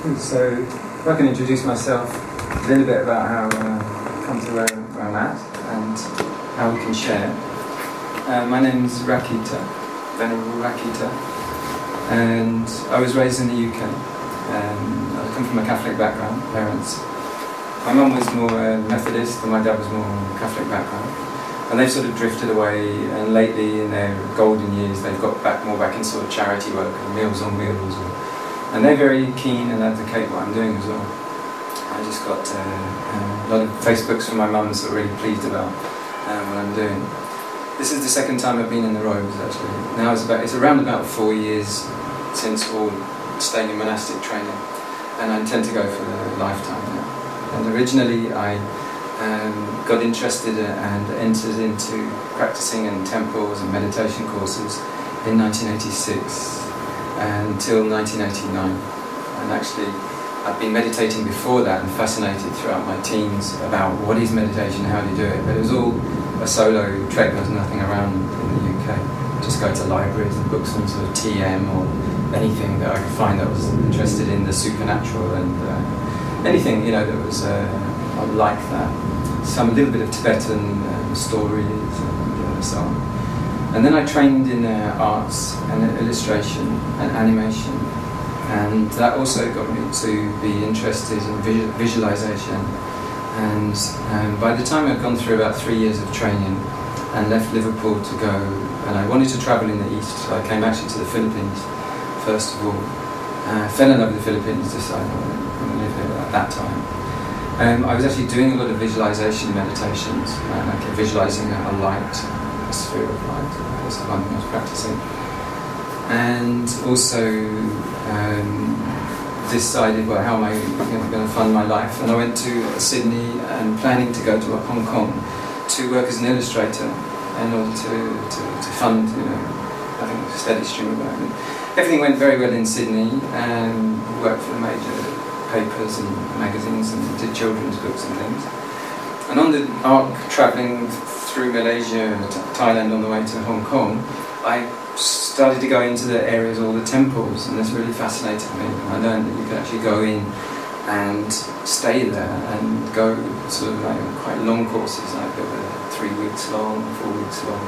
So, if I can introduce myself, a little bit about how I come to where I'm at and how we can share. My name is Rakita, Venerable Rakkita, and I was raised in the UK. I come from a Catholic background, parents. My mum was more Methodist and my dad was more Catholic background. And they've sort of drifted away, and lately in their golden years they've got more back in sort of charity work and Meals on Wheels. And they're very keen and advocate what I'm doing as well. I just got a lot of Facebooks from my mum, so really pleased about what I'm doing. This is the second time I've been in the robes actually. Now it's around about 4 years since all staying in monastic training, and I intend to go for a lifetime now. And originally I got interested and entered into practicing in temples and meditation courses in 1986 until 1989. And actually I've been meditating before that and fascinated throughout my teens about what is meditation, how do you do it, but it was all a solo trek. There was nothing around in the UK. Just go to libraries and books on sort of TM or anything that I could find that was interested in the supernatural and anything, that was like that. Some a little bit of Tibetan stories and so on. And then I trained in arts and illustration and animation, and that also got me to be interested in visualization. And by the time I'd gone through about 3 years of training and left Liverpool to go, and I wanted to travel in the East, so I came actually to the Philippines first of all. Fell in love with the Philippines, decided I wanted to live there at that time. I was actually doing a lot of visualization meditations, like visualizing a light, a sphere of light. That was the one thing I was practicing. And also decided, well, how am I going to fund my life? And I went to Sydney and planning to go to Hong Kong to work as an illustrator in order to fund, having a steady stream of work. And everything went very well in Sydney, and worked for the major papers and magazines and did children's books and things. And on the arc travelling through Malaysia to Thailand on the way to Hong Kong, I started to go into the areas, all the temples, and this really fascinated me. I learned that you could actually go in and stay there and go sort of like quite long courses, like they were 3 weeks long, 4 weeks long,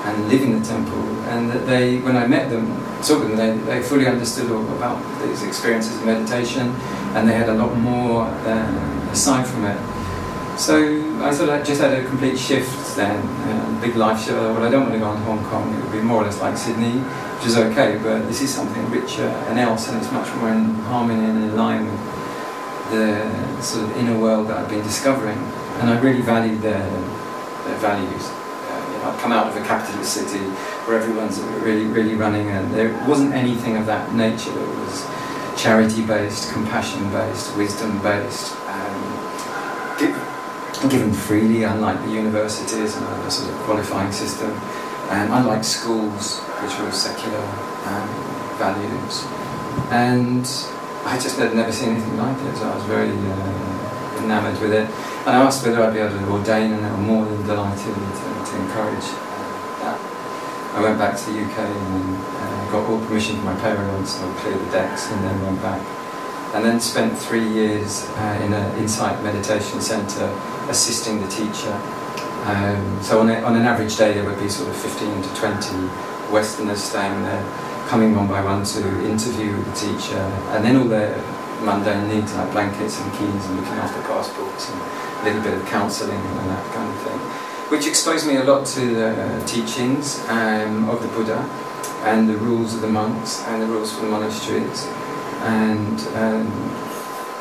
and live in the temple. And that when I met them, talked to them, they fully understood all about these experiences of meditation, and they had a lot more aside from it. So I sort of just had a complete shift then, big life shift. Well, I don't want to go to Hong Kong, it would be more or less like Sydney, which is okay, but this is something richer and else, and it's much more in harmony and in line with the sort of inner world that I've been discovering. And I really valued their values. I'd come out of a capitalist city where everyone's really, really running, and there wasn't anything of that nature that was charity-based, compassion-based, wisdom-based, given freely, unlike the universities and the sort of qualifying system, and unlike schools, which were secular values. And I just had never seen anything like it, so I was very enamoured with it. And I asked whether I'd be able to ordain, and they were more than delighted to encourage that. I went back to the UK and got all permission from my parents, so I cleared the decks and then went back. And then spent 3 years in an insight meditation centre assisting the teacher. So on an average day there would be sort of 15 to 20 Westerners staying there, coming one by one to interview the teacher, and then all their mundane needs like blankets and keys and looking after passports and a little bit of counselling and that kind of thing, which exposed me a lot to the teachings of the Buddha and the rules of the monks and the rules for the monasteries, and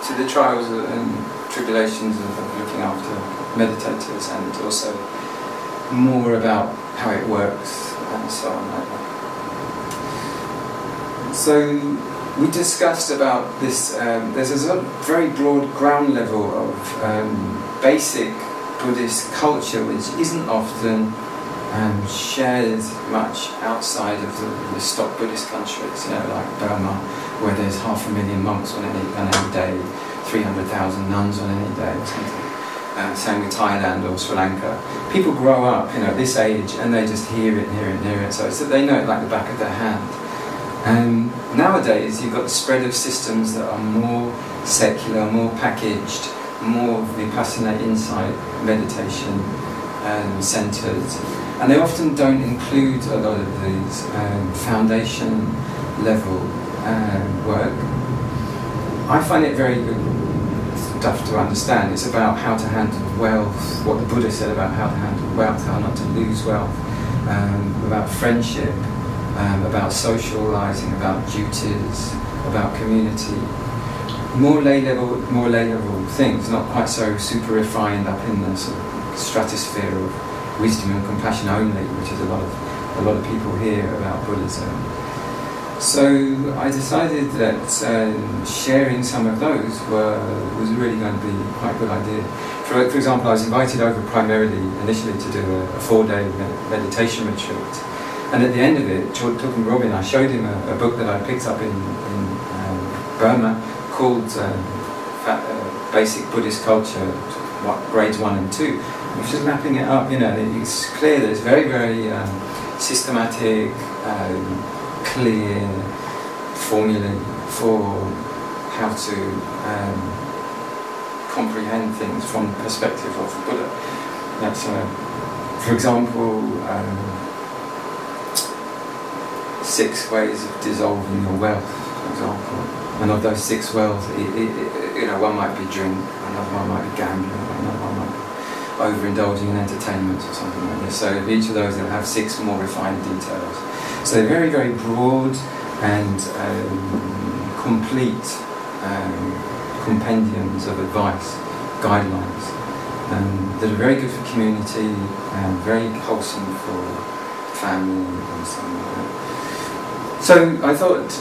to the trials and tribulations of looking after meditators, and also more about how it works and so on like that. So we discussed about this, there's a sort of very broad ground level of basic Buddhist culture which isn't often shared much outside of the stock Buddhist countries, like Burma, where there's 500,000 monks on any day, 300,000 nuns on any day or something. Same with Thailand or Sri Lanka. People grow up, at this age, and they just hear it, so it's that they know it like the back of their hand. Nowadays, you've got the spread of systems that are more secular, more packaged, more Vipassana insight, meditation centered, and they often don't include a lot of these foundation level work. I find it very tough to understand. It's about how to handle wealth, what the Buddha said about how to handle wealth, how not to lose wealth, about friendship, about socializing, about duties, about community. More lay level things, not quite so super refined up in the sort of stratosphere of wisdom and compassion only, which is a lot of people hear about Buddhism. So I decided that sharing some of those was really going to be quite a good idea. For example, I was invited over primarily initially to do a 4-day meditation retreat, and at the end of it, talking to Robin, I showed him a book that I picked up in Burma called Basic Buddhist Culture, grades 1 and 2. I was just mapping it up. It's clear that it's very, very systematic, clear formulae for how to comprehend things from the perspective of the Buddha. That's, for example, 6 ways of dissolving your wealth, for example. And of those 6 wells, one might be drink, another one might be gambling, another one might be overindulging in entertainment or something like this. So each of those will have 6 more refined details. So they're very, very broad and complete compendiums of advice, guidelines, that are very good for community and very wholesome for family and something like that. So I thought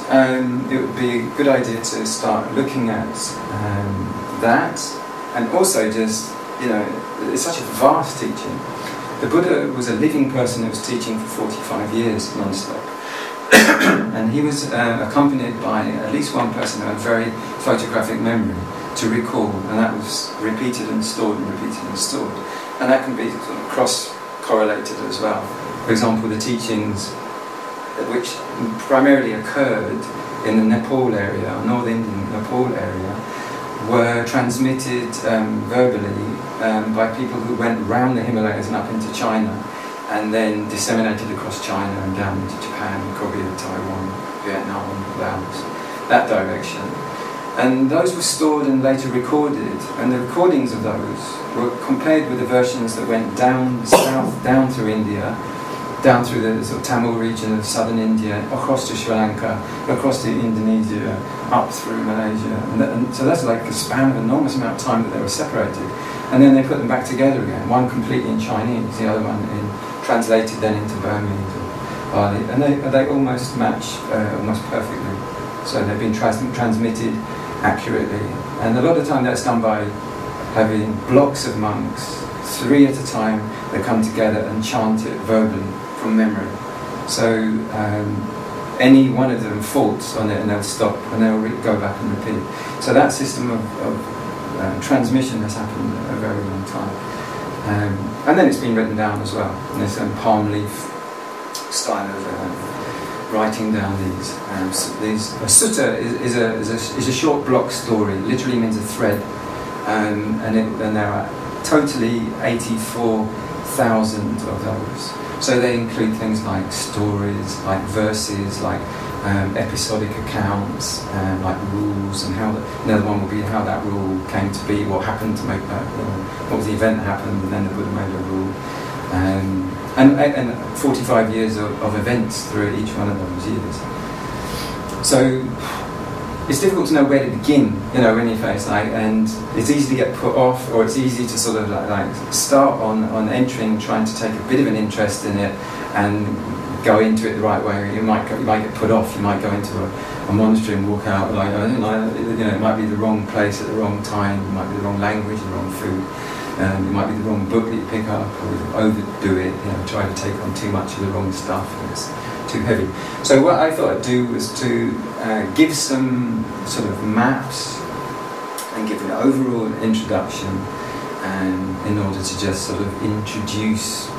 it would be a good idea to start looking at that, and also just, it's such a vast teaching. The Buddha was a living person who was teaching for 45 years non-stop. And he was accompanied by at least one person who had very photographic memory to recall, and that was repeated and stored and repeated and stored. And that can be sort of cross-correlated as well. For example, the teachings which primarily occurred in the Nepal area, North Indian Nepal area, were transmitted verbally by people who went round the Himalayas and up into China, and then disseminated across China and down into Japan, Korea, Taiwan, Vietnam, Laos, that direction. And those were stored and later recorded, and the recordings of those were compared with the versions that went down south, down through India, down through the sort of Tamil region of southern India, across to Sri Lanka, across to Indonesia, up through Malaysia. And so that's like a span of an enormous amount of time that they were separated. And then they put them back together again, one completely in Chinese, the other one translated then into Burmese or Bali. And they almost match almost perfectly. So they've been transmitted accurately. And a lot of the time that's done by having blocks of monks, 3 at a time, they come together and chant it verbally from memory. So any one of them faults on it and they'll stop and they'll go back and repeat. So that system of transmission has happened a very long time. And then it's been written down as well. And there's a palm leaf style of writing down these. A sutta is a short block story. Literally means a thread, and there are totally 84,000 of those. So they include things like stories, like verses, like episodic accounts, like rules, and how another one will be how that rule came to be, what happened to make that, what was the event that happened, and then the Buddha made a rule. And 45 years of events through each one of those years. So it's difficult to know where to begin, when you face and it's easy to get put off, or it's easy to sort of like start on entering, trying to take a bit of an interest in it and go into it the right way. You might get put off. You might go into a monastery and walk out like, it might be the wrong place at the wrong time. It might be the wrong language, the wrong food. It might be the wrong book that you pick up, or overdo it. Try to take on too much of the wrong stuff. And it's too heavy. So what I thought I'd do was to give some sort of maps and give an overall introduction, in order to just sort of introduce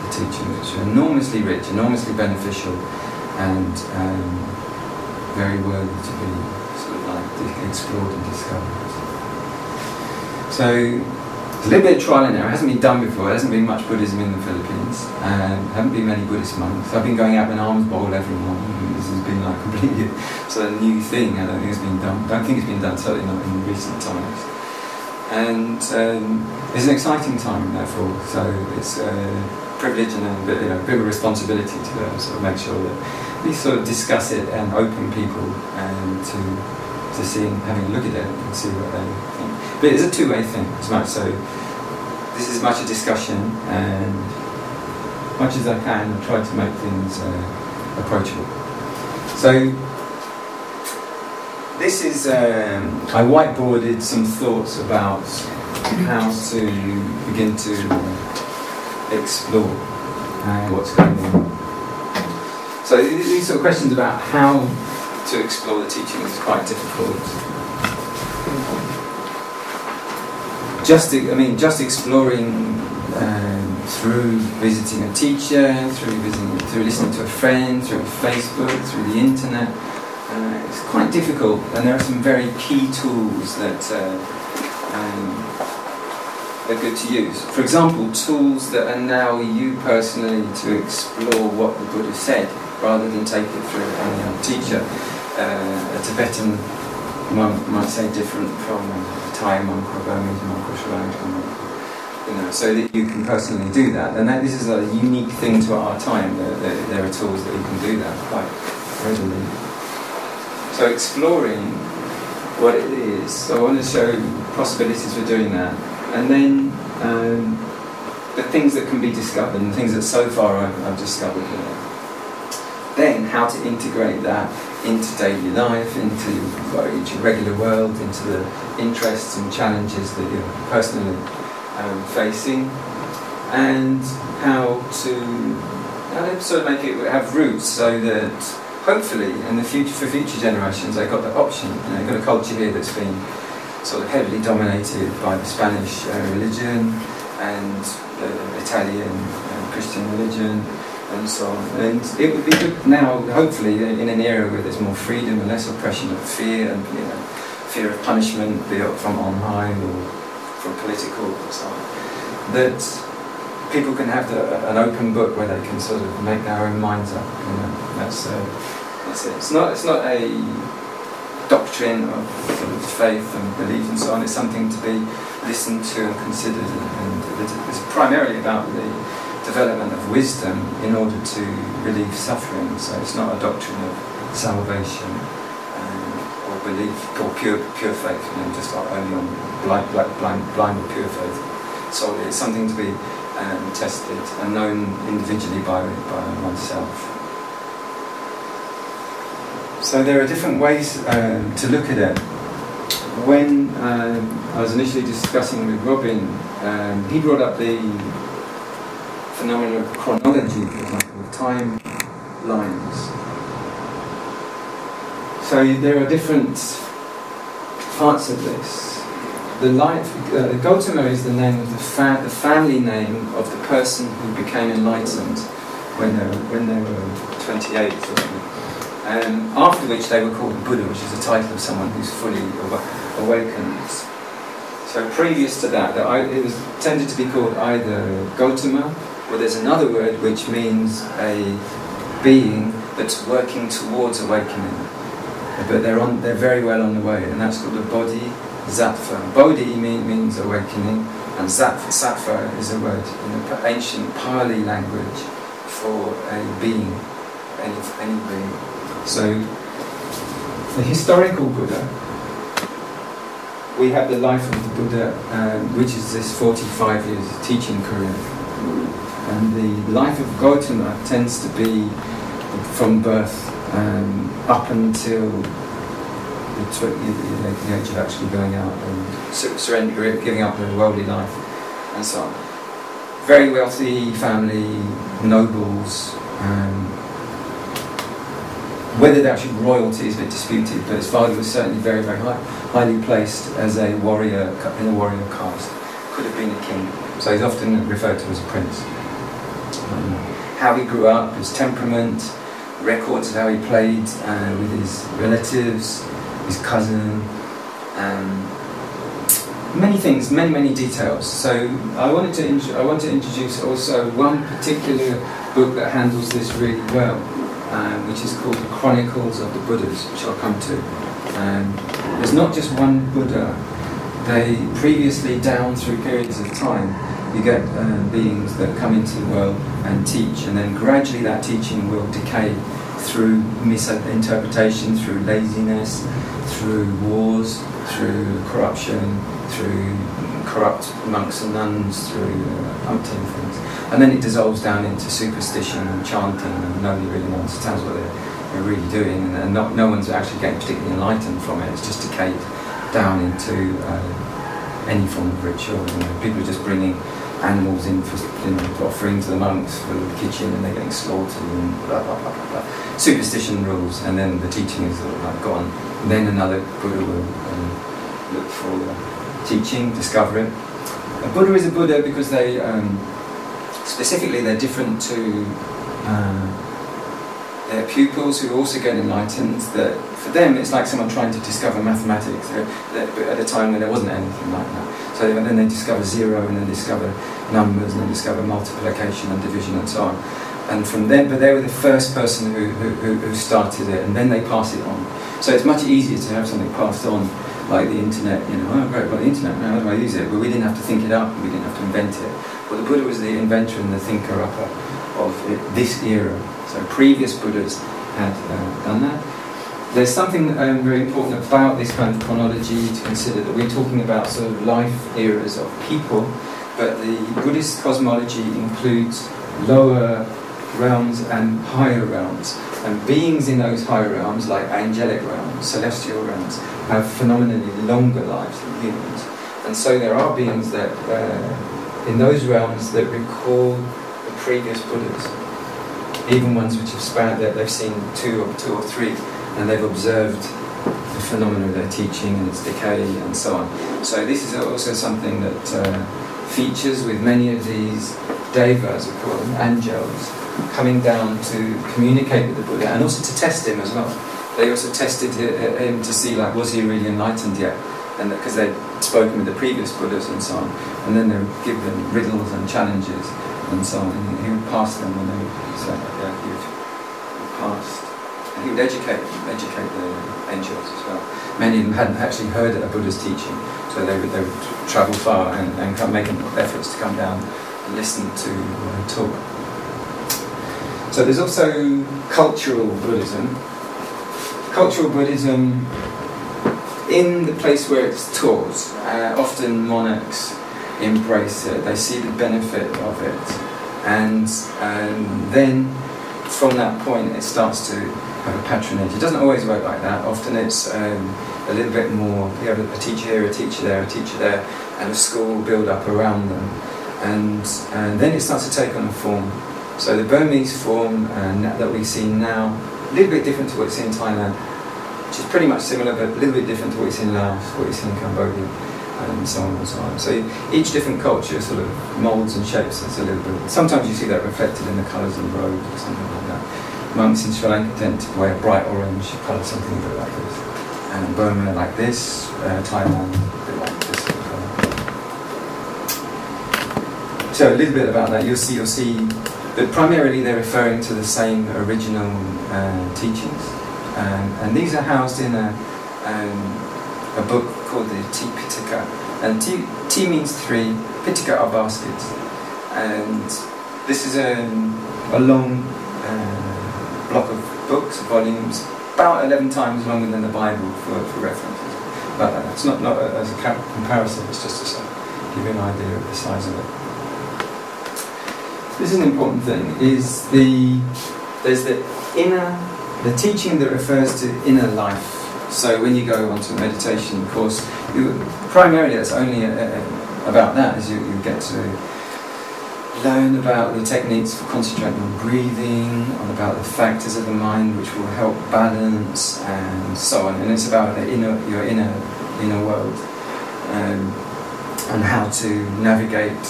the teachings, which are enormously rich, enormously beneficial, and very worthy to be sort of like explored and discovered. So it's a little bit of trial and error. It hasn't been done before. There hasn't been much Buddhism in the Philippines. Haven't been many Buddhist monks. I've been going out with an alms bowl every morning. This has been like completely sort of new thing. I don't think it's been done. Don't think it's been done, certainly not in recent times. And it's an exciting time, therefore. So it's a privilege and a bit of responsibility to sort of make sure that we sort of discuss it and open people to see and having a look at it and see what they think. But it's a two-way thing as much. So this is much a discussion, and much as I can, I try to make things approachable. So this is I whiteboarded some thoughts about how to begin to explore what's going on. So these sort of questions about how to explore the teaching is quite difficult. Just exploring through visiting a teacher, through listening to a friend, through Facebook, through the internet, it's quite difficult. And there are some very key tools that are good to use. For example, tools that enable you personally to explore what the Buddha said, rather than take it through any other teacher. A Tibetan monk might say different from a Thai monk or a Burmese monk or Sri Lankan monk, so that you can personally do that. And this is a unique thing to our time. There are tools that you can do that quite readily. So exploring what it is. So I want to show possibilities for doing that, and then the things that can be discovered and things that so far I've discovered. Then how to integrate that into daily life, into regular world, into the interests and challenges that you're personally facing, and how to sort of make it have roots, so that hopefully in the future, for future generations, they've got the option. You've got a culture here that's been sort of heavily dominated by the Spanish religion and the Italian Christian religion, and so on. And it would be good now, hopefully, in an era where there's more freedom and less oppression of fear, and fear of punishment, be it from on high or from political or so on, that people can have an open book where they can sort of make their own minds up. That's it. It's not a doctrine of sort of faith and belief and so on. It's something to be listened to and considered, and it's primarily about the development of wisdom in order to relieve suffering. So it's not a doctrine of salvation or belief or pure faith, just only on blind or pure faith. So it's something to be tested and known individually by oneself. So there are different ways to look at it. When I was initially discussing with Robin, he brought up the phenomenon of chronology, for example, of timelines. So there are different parts of this. The life, Gautama is the name of the family name of the person who became enlightened when they were 28 or something. After which they were called Buddha, which is a title of someone who's fully awakened. So previous to that, it was tended to be called either Gautama, or there's another word which means a being that's working towards awakening. But they're very well on the way, and that's called a bodhisattva. Bodhi means awakening, and sattva is a word in the ancient Pali language for a being, any being. So, the historical Buddha, we have the life of the Buddha, which is this 45 years teaching career. And the life of Gautama tends to be from birth up until the age of actually going out and surrendering, giving up the worldly life, and so on. Very wealthy family, nobles. Whether they're actually royalty is a bit disputed, but his father was certainly very, very highly placed as a warrior in a warrior caste. Could have been a king, so he's often referred to as a prince. how he grew up, his temperament, records of how he played with his relatives, his cousin, many things, many details. So I want to introduce also one particular book that handles this really well, which is called The Chronicles of the Buddhas, which I'll come to. There's not just one Buddha. They previously, down through periods of time, you get beings that come into the world and teach, and then gradually that teaching will decay through misinterpretation, through laziness, through wars, through corruption, through corrupt monks and nuns, through umpteen things. And then it dissolves down into superstition and chanting, and nobody really understands what they're really doing, and no one's actually getting particularly enlightened from it. It's just decayed down into any form of ritual. People are just bringing animals in for offering to the monks for the kitchen, and they're getting slaughtered and blah blah blah blah blah. Superstition rules, and then the teaching is sort of like gone. And then another Buddha will look for the teaching, discover it. A Buddha is a Buddha because they specifically they're different to their pupils who also get enlightened. That for them it's like someone trying to discover mathematics at a time when there wasn't anything like that. So then they discover zero, and then discover numbers, and then discover multiplication and division and so on. And from then, but they were the first person who started it, and then they pass it on. So it's much easier to have something passed on, like the internet. Oh great, well the internet, now how do I use it? But we didn't have to think it up, we didn't have to invent it. Well, the Buddha was the inventor and the thinker upper of this era. So previous Buddhas had done that. There's something very important about this kind of chronology to consider, that we're talking about sort of life eras of people, but the Buddhist cosmology includes lower realms and higher realms. And beings in those higher realms, like angelic realms, celestial realms, have phenomenally longer lives than humans. And so there are beings that, in those realms, that recall the previous Buddhas. Even ones which have spanned, that they've seen two or three, and they've observed the phenomena of their teaching and its decay and so on. So this is also something that features with many of these devas, we call them, angels, coming down to communicate with the Buddha, and also to test him as well. They also tested him to see, like, was he really enlightened yet? And because they'd spoken with the previous Buddhas and so on, and then they would give them riddles and challenges and so on, and he would pass them when they would say, yeah, you've passed. And he would educate the angels as well. Many of them hadn't actually heard a Buddha's teaching, so they would travel far and come making efforts to come down and listen to talk. So there's also cultural Buddhism. Cultural Buddhism, in the place where it's taught, often monarchs embrace it. They see the benefit of it, and then from that point it starts to have a patronage. It doesn't always work like that. Often it's a little bit more. You have a teacher here, a teacher there, a teacher there, and a school will build up around them, and then it starts to take on a form. So the Burmese form that we see now, a little bit different to what we see in Thailand, which is pretty much similar, but a little bit different to what we see in Laos, what we see in Cambodia, and so on and so on. So each different culture sort of moulds and shapes us a little bit. Sometimes you see that reflected in the colours of the robe or something like that. Monks in Sri Lanka tend to wear bright orange colour, something a bit like this. And Burma like this, Thailand a bit like this colour. So a little bit about that. You'll see. But primarily they're referring to the same original teachings, and these are housed in a book called the Pitaka. And T means three, Pitaka are baskets, and this is a long block of books, volumes, about 11 times longer than the Bible for references. But it's not as a comparison, it's just to give you an idea of the size of it. This is an important thing, is there's the teaching that refers to inner life. So when you go onto a meditation course, primarily it's only about that, as you get to learn about the techniques for concentrating on breathing, about the factors of the mind which will help balance and so on. And it's about your inner world, and how to navigate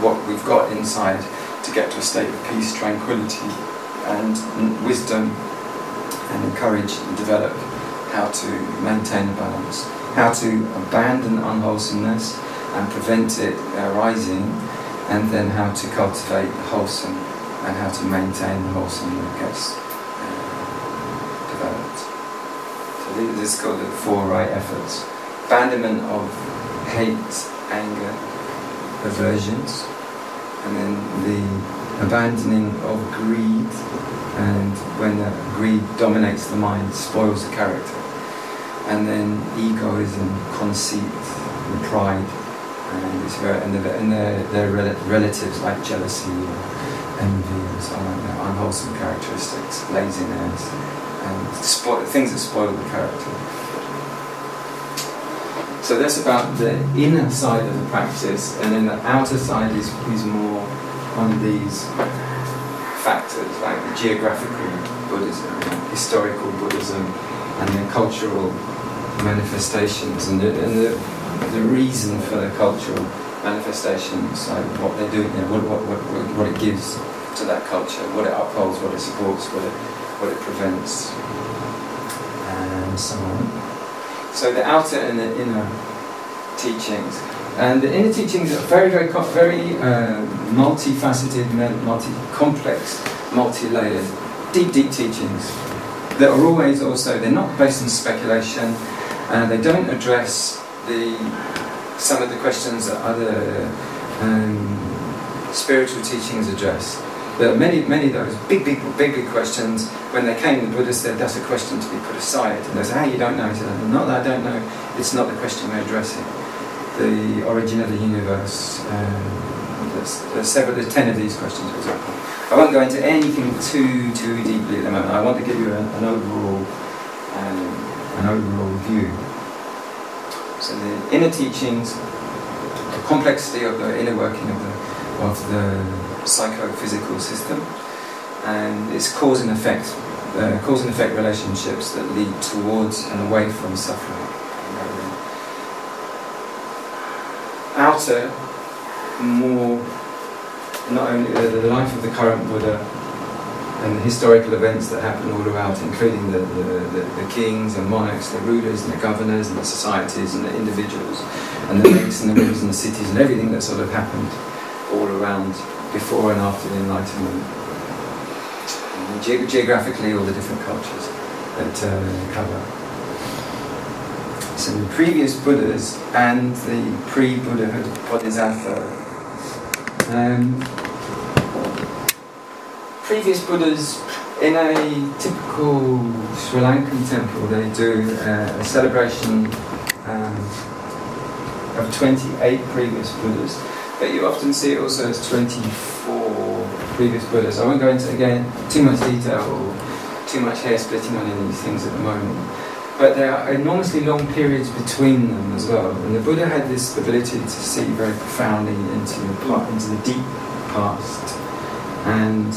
what we've got inside. to get to a state of peace, tranquility, and wisdom, and encourage and develop how to maintain a balance, how to abandon unwholesomeness and prevent it arising, and then how to cultivate the wholesome and how to maintain the wholesome that gets developed. So this is called the 4 right efforts. Abandonment of hate, anger, aversions, and then the abandoning of greed, and when greed dominates the mind, spoils the character. And then egoism, conceit, and pride, and it's their relatives like jealousy, envy, and so on, unwholesome characteristics, laziness, and things that spoil the character. So that's about the inner side of the practice, and then the outer side is more on these factors, like the geographical Buddhism, historical Buddhism, and the cultural manifestations, and the reason for the cultural manifestations, like what they do, what it gives to that culture, what it upholds, what it supports, what it prevents, and so on. So the outer and the inner teachings. And the inner teachings are very multifaceted, multi-complex, multi-layered, deep teachings that are always also, they're not based on speculation, and they don't address some of the questions that other spiritual teachings address. There are many of those big questions. When they came, the Buddha said that's a question to be put aside. And they said, you don't know? He said, not that I don't know, it's not the question we're addressing. The origin of the universe, there's 10 of these questions, for example. I won't go into anything too deeply at the moment. I want to give you an overall view. So the inner teachings, the complexity of the inner working of the psychophysical system, and its cause and effect relationships that lead towards and away from suffering. Outer, more, not only the life of the current Buddha and the historical events that happen all around, including the kings and monarchs, the rulers and the governors and the societies and the individuals and the lakes and the rivers and the cities and everything that sort of happened all around before and after the Enlightenment. And geographically, all the different cultures that cover. So the previous Buddhas and the pre-Buddhahood Bodhisattva. Previous Buddhas, in a typical Sri Lankan temple, they do a celebration of 28 previous Buddhas, but you often see it also as 24 previous Buddhas. I won't go into, again, too much detail or too much hair splitting on any of these things at the moment. But there are enormously long periods between them as well. And the Buddha had this ability to see very profoundly into the deep past, and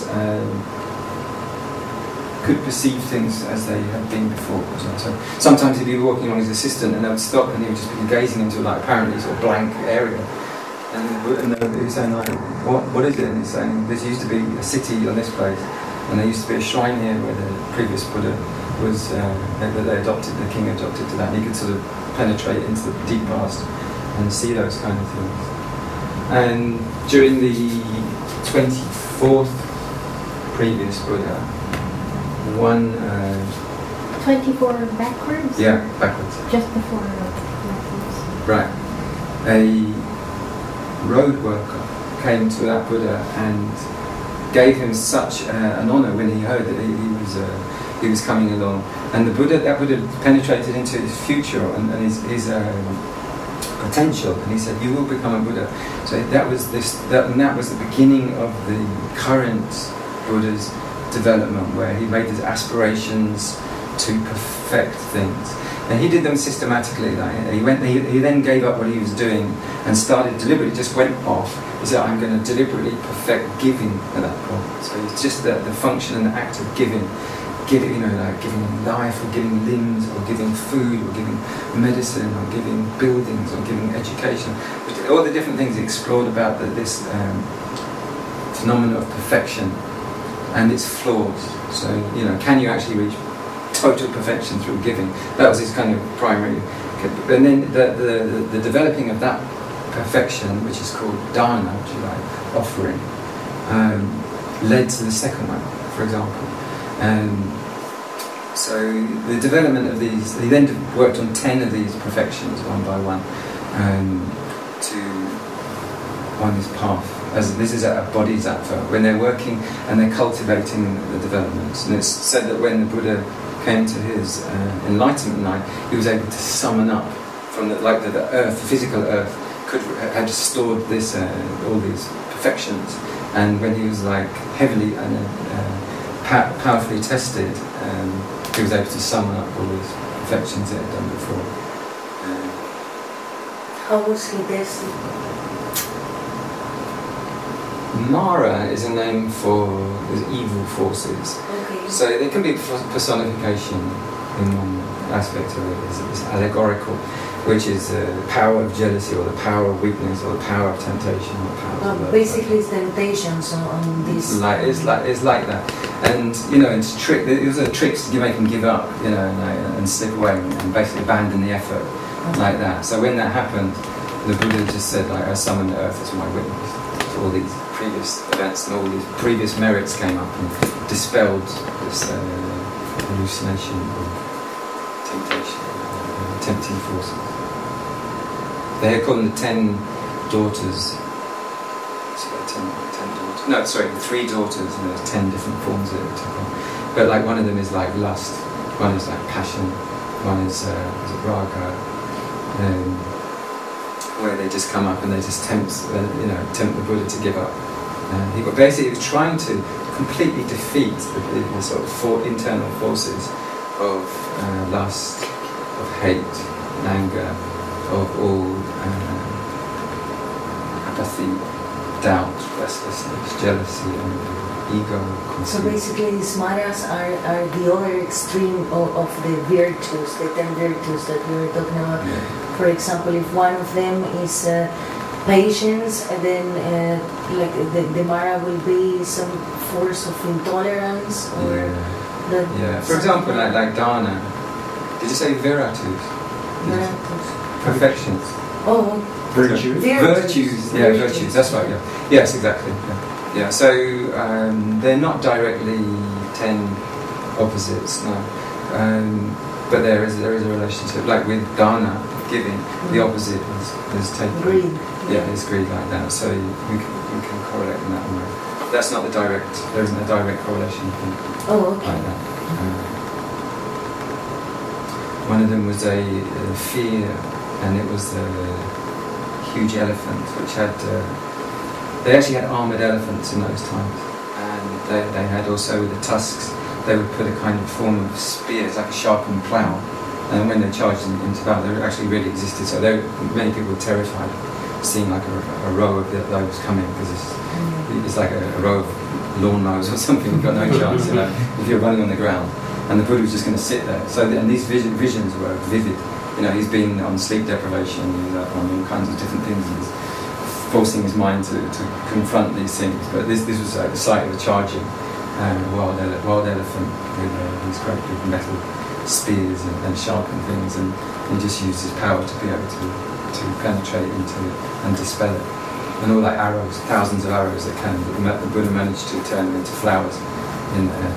could perceive things as they had been before. So sometimes he'd be walking along his assistant and they would stop and he would just be gazing into apparently sort of blank area. And he was saying, what is it? And he's saying, there used to be a city on this place, and there used to be a shrine here where the previous Buddha was, the king adopted to that, and he could sort of penetrate into the deep past and see those kind of things. And during the 24th previous Buddha, 24 backwards? Yeah, backwards. Just before backwards. Right. A road worker came to that Buddha and gave him such an honour when he heard that he was coming along, and that Buddha penetrated into his future and his potential, and he said, "You will become a Buddha." So that was the beginning of the current Buddha's development, where he made his aspirations to perfect things, and he did them systematically. He then gave up what he was doing and started deliberately, just went off. He said, "I'm going to deliberately perfect giving at that point." So it's just the function and the act of giving, giving life, or giving limbs, or giving food, or giving medicine, or giving buildings, or giving education. All the different things he explored about this phenomenon of perfection and its flaws. So, you know, can you actually reach total perfection through giving? That was his kind of primary. And then the developing of that perfection, which is called dana, which is like offering, led to the second one, for example. So the development of these, he then worked on 10 of these perfections one by one, to one is path. As this is a bodhisattva, when they're working and they're cultivating the developments. And it's said that when the Buddha came to his enlightenment night, he was able to summon up from the earth, the physical earth, had stored this all these perfections. And when he was like heavily and powerfully tested, he was able to summon up all these perfections that he had done before. How was he tested? Mara is a name for evil forces. Okay. So there can be personification in one aspect of it. It's allegorical, which is the power of jealousy, or the power of weakness, or the power of temptation, or the power of basically, it's temptations on this. It's like that, and you know, it's trick. It was a trick to make him give up, you know, and slip away and basically abandon the effort, like that. So when that happened, the Buddha just said, like, I summon the earth as my witness. So all these previous events and all these previous merits came up and dispelled this hallucination of temptation, tempting forces. They call them the 10 daughters. Sorry, 10 daughters. No, sorry, the 3 daughters, and there's 10 different forms that it took on. But like one of them is like lust, one is like passion, one is raga, where they just come up and they just tempt the Buddha to give up. He was trying to completely defeat the sort of internal forces of lust, of hate, anger, of all apathy, doubt, restlessness, jealousy, ego, conceit. So basically these maras are the other extreme of the virtues, the 10 virtues that we were talking about. Yeah. For example, if one of them is patience, and then like the mara will be some force of intolerance, or For example, like dana. Did you say viratus? Perfections. Oh, virtues. Virtues. That's right. Yeah. Yes, exactly. Yeah. So they're not directly 10 opposites. No. But there is a relationship. Like with dana, giving, the opposite is taking. Greed. Yeah, it's greed, like that. So we can correlate in that way. That's not there isn't a direct correlation. Oh, okay. Like that. One of them was a fear, and it was a huge elephant, which had. They actually had armoured elephants in those times, and they had also the tusks. They would put a kind of form of spears, like a sharpened plough, and when they charged into battle, they actually really existed. So many people were terrified of seeing like a row of those coming, because it's like a row of lawnmowers or something. You've got no chance, you know, if you're running on the ground. And the Buddha was just going to sit there. So, and these visions were vivid. You know, he's been on sleep deprivation, on all kinds of different things. He's forcing his mind to confront these things. But this was like the sight of a charging wild elephant with these great big metal spears and sharpened things, and he just used his power to be able to penetrate into it and dispel it. And all like arrows, thousands of arrows that came. The Buddha managed to turn them into flowers in the air.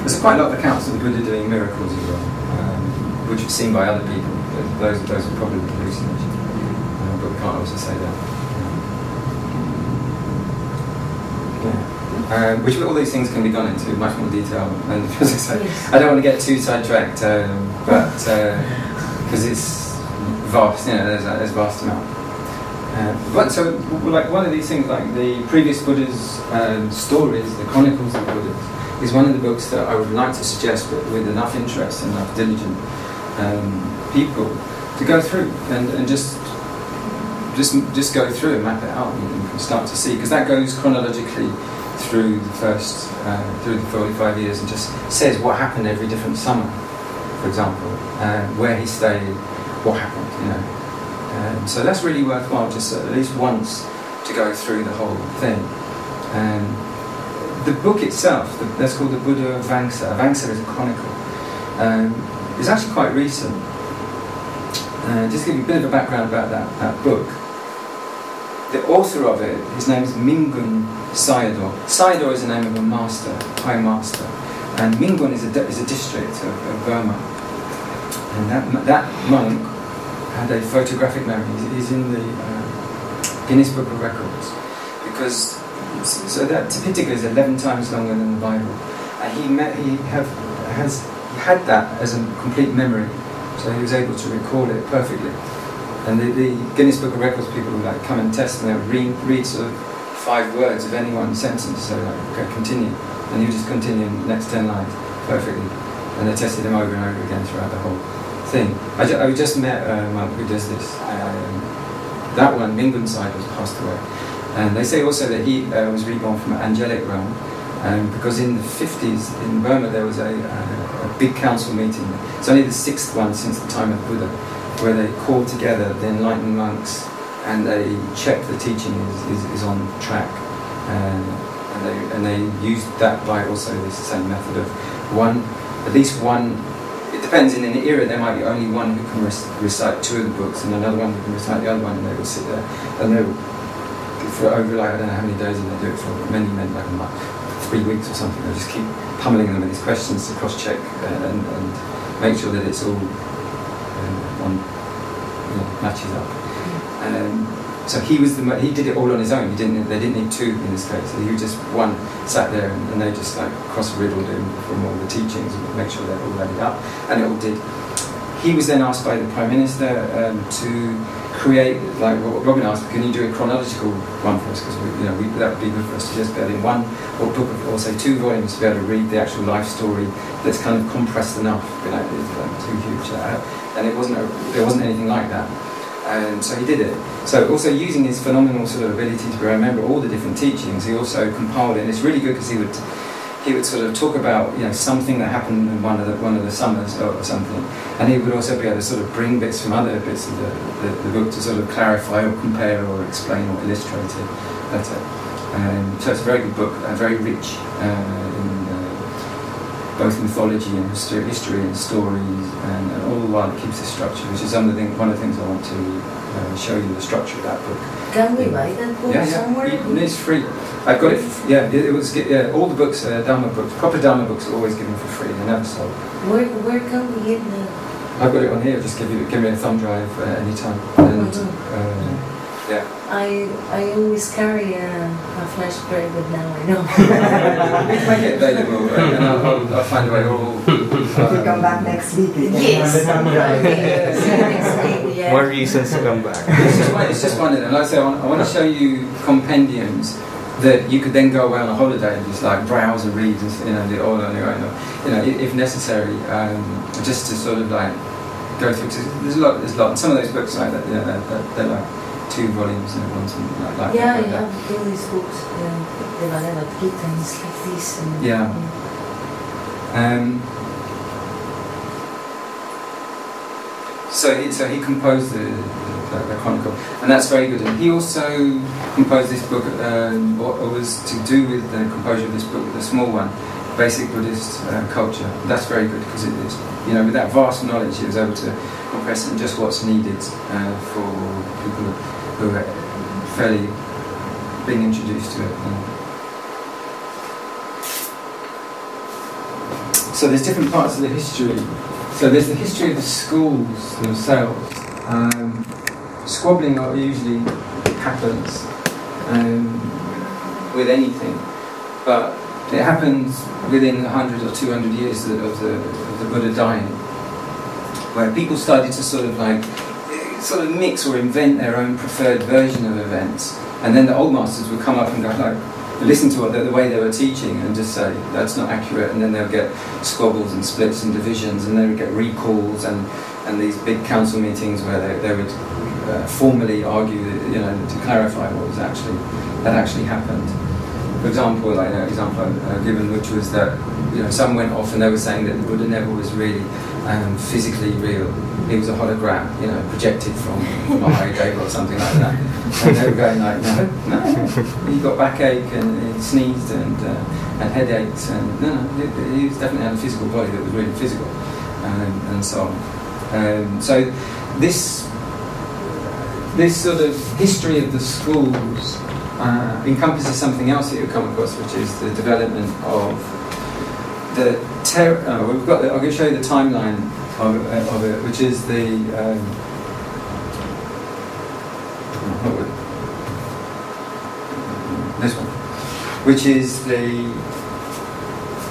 There's quite a lot of accounts of the Buddha doing miracles as well, which are seen by other people. Those are probably hallucinations, but we can't also say that. Which all these things can be gone into much more detail, and as I say, I don't want to get too sidetracked, but because it's vast, you know, there's vast amount. But so, like one of these things, like the previous Buddha's stories, the Chronicles of the Buddhas, is one of the books that I would like to suggest, but with enough interest and enough diligent people to go through and just go through and map it out, and you can start to see, because that goes chronologically through the first through the 45 years and just says what happened every different summer, for example, where he stayed, what happened, you know. So that's really worthwhile, just at least once, to go through the whole thing. The book itself, that's called the Buddha Vangsa. Vangsa is a chronicle. It's actually quite recent. Just to give you a bit of a background about that book. The author of it, his name is Mingun Sayadaw. Sayadaw is the name of a master, high master, and Mingun is a district of Burma. And that monk had a photographic memory. He's in the Guinness Book of Records, because so that Tipitaka is 11 times longer than the Bible, and he had that as a complete memory, so he was able to recall it perfectly. And the Guinness Book of Records people would like come and test, and they would read sort of 5 words of any one sentence, so like, okay, continue, and he would just continue in the next 10 lines perfectly, and they tested him over and over again throughout the whole thing. I just met a monk who does this. That one, Mingun side, was passed away, and they say also that he was reborn from an angelic realm, because in the 50s in Burma there was a big council meeting. It's only the 6th one since the time of Buddha, where they called together the enlightened monks and they checked the teaching is on track, and they used that by also this same method of at least one. It depends. In an era there might be only one who can recite 2 of the books and another one who can recite the other one, and they will sit there and they will, for over like I don't know how many days, and they do it for many like a month, 3 weeks or something. They just keep pummeling them with these questions to cross-check and make sure that it's all matches up. So he did it all on his own. They didn't need 2 in this case. So he was just one sat there, and they just like cross-riddled him from all the teachings and make sure they're all added up, and it all did. He was then asked by the Prime Minister to create, like what Robin asked, can you do a chronological one for us? Because that would be good for us to just be able in one book or say 2 volumes to be able to read the actual life story that's kind of compressed enough. It's too huge, and there wasn't anything like that. And so he did it. So also using his phenomenal sort of ability to remember all the different teachings, he also compiled it. And it's really good because he would sort of talk about something that happened in one of the summers or something, and he would also be able to sort of bring bits from other bits of the book to sort of clarify or compare or explain or illustrate it better. So it's a very good book, very rich in both mythology and history and stories, and all the while it keeps the structure, which is one of the things I want to show you, the structure of that book. Can we buy that book somewhere? It's free. I've got it. It was all the books, Dhamma books, proper Dhamma books, are always given for free. They're never sold. Where can we get them? I've got it on here. Just give me a thumb drive anytime. And, I always carry a flash drive, but now I know. We can make it available, and I'll find a way. If you come back next week, you can Next week, More reasons to come back. It's just one of them. Like I say, I want to show you compendiums that you could then go away on a holiday and just like browse and read and do it all on your own, if necessary, just to sort of like go through. There's a lot. Some of those books like that, they're like 2 volumes and one something like that. Yeah, I have all these books. Theravada Rakkita and it's like this. So he composed the chronicle, and that's very good. And he also composed this book, what was to do with the composure of this book, the small one, Basic Buddhist Culture. That's very good because it's, with that vast knowledge, he was able to compress it in just what's needed for people who are fairly being introduced to it. So there's different parts of the history. So there's the history of the schools themselves. Squabbling usually happens with anything, but it happens within 100 or 200 years of the Buddha dying, where people started to sort of mix or invent their own preferred version of events, and then the old masters would come up and go listen to the way they were teaching and just say that's not accurate, and then they'll get squabbles and splits and divisions, and they would get recalls and these big council meetings where they would formally argue, to clarify what had actually happened. For example, example I've given, which was that some went off and they were saying that the Buddha never was really physically real. He was a hologram, projected from a high table or something like that. And they were going like, no, he got backache and he sneezed and headaches, and he was definitely had a physical body that was really physical, and so on. So this sort of history of the schools encompasses something else that you'll come across, which is the development of the I'm going to show you the timeline of it, which is the this one, which is the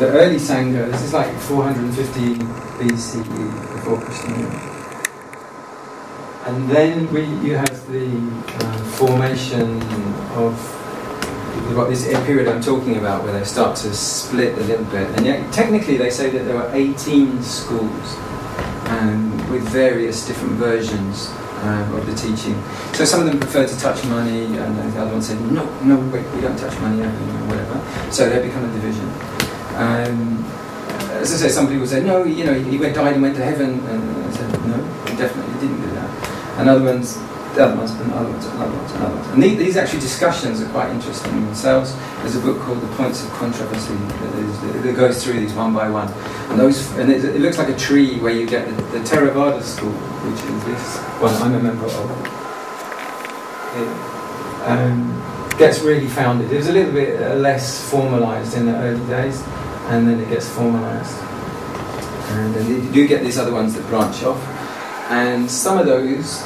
early Sangha. This is like 450 BCE, before Krishna. And then you have the formation of what this period I'm talking about, where they start to split a little bit. And yet, technically, they say that there were 18 schools with various different versions of the teaching. So some of them preferred to touch money, and the other ones said, no, we don't touch money, whatever. So there become a division. As I say, some people said, no, he died and went to heaven, and I said, no, he definitely didn't do that. And other ones, and other ones. And these actually discussions are quite interesting in themselves. There's a book called The Points of Controversy that goes through these one by one. And it looks like a tree where you get the Theravada school, which is this one I'm a member of. It gets really founded. It was a little bit less formalised in the early days, and then it gets formalised. And then you do get these other ones that branch off. And some of those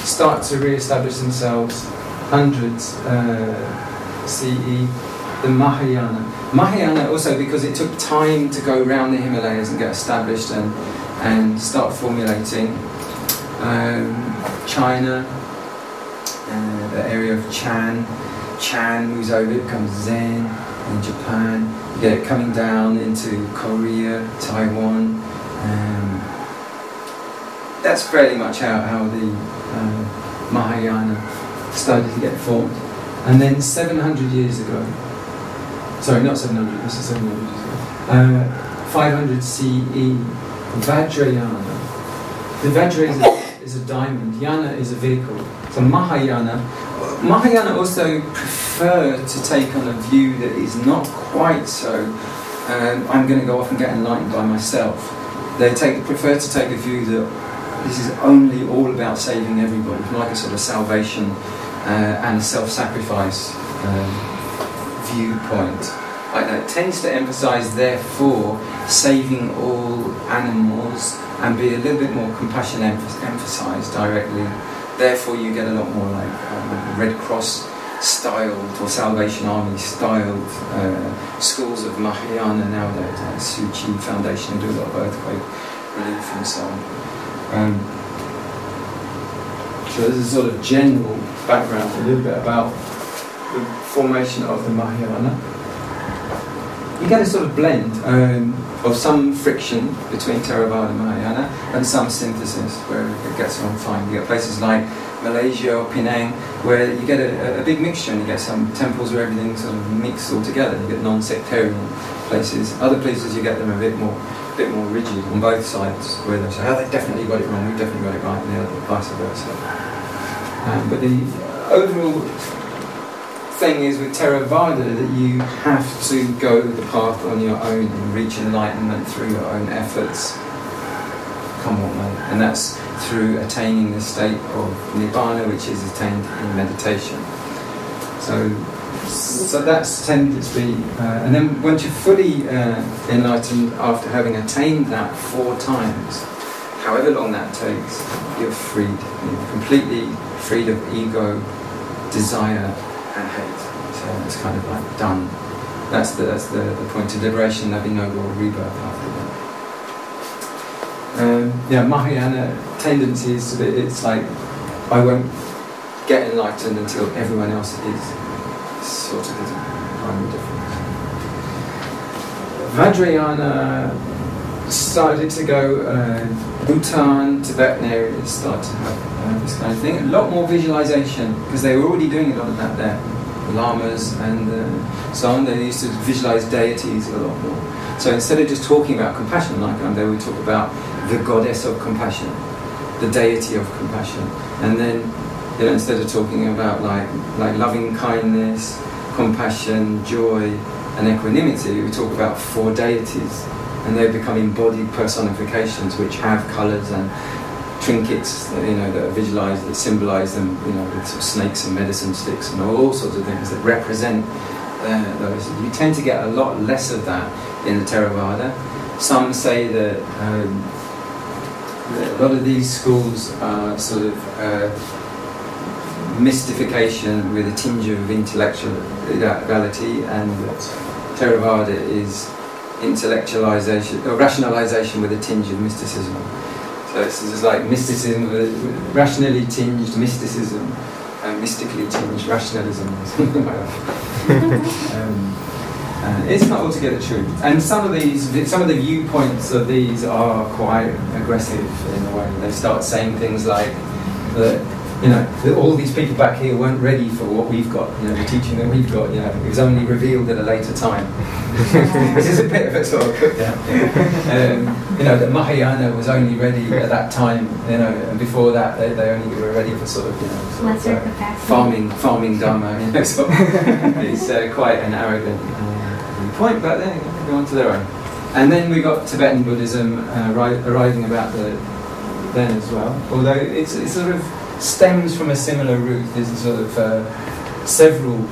start to re-establish themselves hundreds CE, the Mahayana. Mahayana also because it took time to go around the Himalayas and get established and start formulating. China, the area of Chan moves over, it becomes Zen in Japan. You get it coming down into Korea, Taiwan. That's fairly much how the Mahayana started to get formed. And then 700 years ago, sorry, not 700, this is 700 years ago, 500 CE, Vajrayana. The Vajra is a diamond, Yana is a vehicle. So Mahayana also prefer to take on a view that is not quite so, I'm going to go off and get enlightened by myself. They prefer to take a view that this is only all about saving everybody, like a sort of salvation and self-sacrifice viewpoint. Like that. It tends to emphasise, therefore, saving all animals and be a little bit more compassion emphasised directly. Therefore, you get a lot more like Red Cross styled or Salvation Army styled schools of Mahayana nowadays, like Suchi Foundation do a lot of earthquake relief and so on. So this is sort of general background, a little bit about the formation of the Mahayana. You get a sort of blend of some friction between Theravada and Mahayana and some synthesis where it gets on fine. You get places like Malaysia or Penang where you get a big mixture, and you get some temples where everything sort of mixed all together. You get non-sectarian places. Other places you get them a bit more rigid on both sides, where they say, they definitely got it wrong, we definitely got it right, and the other vice versa. But the overall thing is with Theravada that you have to go the path on your own and reach enlightenment through your own efforts, come what may. And that's through attaining the state of Nibbana, which is attained in meditation. So that's tended to be, and then once you're fully enlightened after having attained that 4 times, however long that takes, you're freed. You're completely freed of ego, desire, and hate. So it's kind of like done. That's the point of liberation. There'll be no more rebirth after that. Mahayana tendencies, it's like I won't get enlightened until everyone else is. Sort of the primary difference. Vajrayana started to go, Bhutan, Tibetan areas started to have this kind of thing. A lot more visualization, because they were already doing a lot of that there. The lamas and so on, they used to visualize deities a lot more. So instead of just talking about compassion, like they would talk about the goddess of compassion, the deity of compassion, and then instead of talking about like loving kindness, compassion, joy, and equanimity, we talk about 4 deities, and they become embodied personifications which have colours and trinkets, that are visualised, that symbolise them, with sort of snakes and medicine sticks and all sorts of things that represent those. You tend to get a lot less of that in the Theravada. Some say that a lot of these schools are sort of mystification with a tinge of intellectuality, and that Theravada is intellectualization or rationalization with a tinge of mysticism. So it's just like mysticism, rationally tinged mysticism, and mystically tinged rationalism, or something like that. It's not altogether true, and some of the viewpoints of these are quite aggressive in a way. They start saying things like that all these people back here weren't ready for what we've got, the teaching that we've got, it was only revealed at a later time. This is a bit of a sort of put down. That Mahayana was only ready at that time, and before that they only were ready for sort of, farming Dhamma, so it's quite an arrogant point, but then go on to their own. And then we got Tibetan Buddhism arriving about then as well, although it's sort of stems from a similar root. There's sort of several